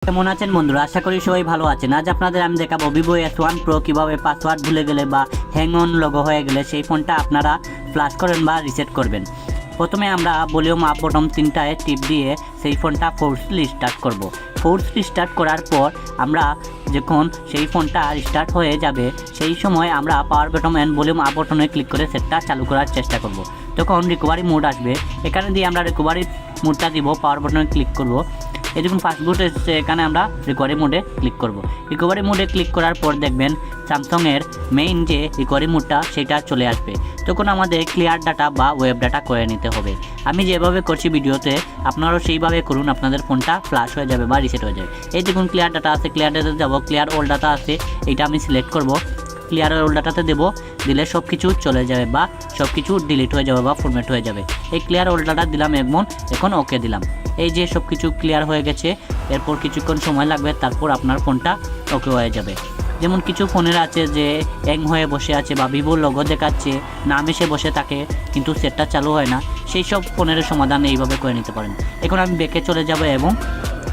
কেমন আছেন বন্ধুরা? আশা করি সবাই ভালো আছেন। আজ আপনাদের আমি দেখাবো Vivo S1 Pro কিভাবে পাসওয়ার্ড ভুলে গেলে বা হ্যাং অন লোগো হয়ে গেলে সেই ফোনটা আপনারা ফ্ল্যাশ করেন বা রিসেট করবেন। প্রথমে আমরা ভলিউম আপ বটন তিনটায় টিপ দিয়ে সেই ফোনটা ফোর্সলি স্টার্ট করব। ফোর্সলি স্টার্ট করার পর আমরা যখন সেই ফোনটা রিস্টার্ট হয়ে যাবে সেই সময় আমরা power button and volume up বটনে ক্লিক করে সেটটা চালু করার চেষ্টা করব। তখন রিকভারি মোড আসবে, এখানে দিয়ে আমরা রিকভারি মোডটা দিব, পাওয়ার বটনে ক্লিক করব। এই যখন ফার্স্ট বুট এসেছে এখানে আমরা রিকভারি মোডে ক্লিক করব। রিকভারি মোডে ক্লিক করার পর দেখবেন স্যামসাংয়ের মেইন যে রিকভারি মোডটা সেটা চলে আসবে। তখন আমাদের ক্লিয়ার ডাটা বা ওয়েব ডাটা করে নিতে হবে। আমি যেভাবে করছি ভিডিওতে আপনারাও সেইভাবে করুন, আপনাদের ফোনটা ফ্ল্যাশ হয়ে যাবে বা রিসেট হয়ে যাবে। এই দেখুন ক্লিয়ার ডাটা আছে, ক্লিয়ার ডাটাতে যাব, ক্লিয়ার অল ডাটা আছে, এইটা আমি সিলেক্ট করব। ক্লিয়ার অল ডাটাতে দেবো, দিলে সব কিছু চলে যাবে বা সব কিছু ডিলিট হয়ে যাবে বা ফরম্যাট হয়ে যাবে। এই ক্লিয়ার অল ডাটা দিলাম এখন ওকে দিলাম। এই যে সব কিছু ক্লিয়ার হয়ে গেছে, এরপর কিছুক্ষণ সময় লাগবে, তারপর আপনার ফোনটা ওকে হয়ে যাবে। যেমন কিছু ফোনের আছে যে হ্যাং হয়ে বসে আছে বা ভিভোর লোগো দেখাচ্ছে, নাম এসে বসে থাকে কিন্তু সেটটা চালু হয় না, সেই সব ফোনের সমাধান এইভাবে করে নিতে পারেন। এখন আমি ব্যাকে চলে যাব এবং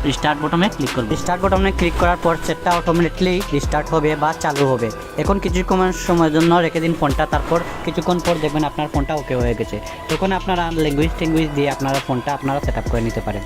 রিস্টার্ট বটনে ক্লিক করব। রিস্টার্ট বটনে ক্লিক করার পর সেটটা অটোমেটিকলি রিস্টার্ট হবে বা চালু হবে। এখন কিছুক্ষণ সময়ের জন্য রেখে দিন ফোনটা, তারপর কিছুক্ষণ পর দেখবেন আপনার ফোনটা ওকে হয়ে গেছে। তখন আপনারা ল্যাঙ্গুয়েজ দিয়ে আপনারা ফোনটা সেট আপ করে নিতে পারেন।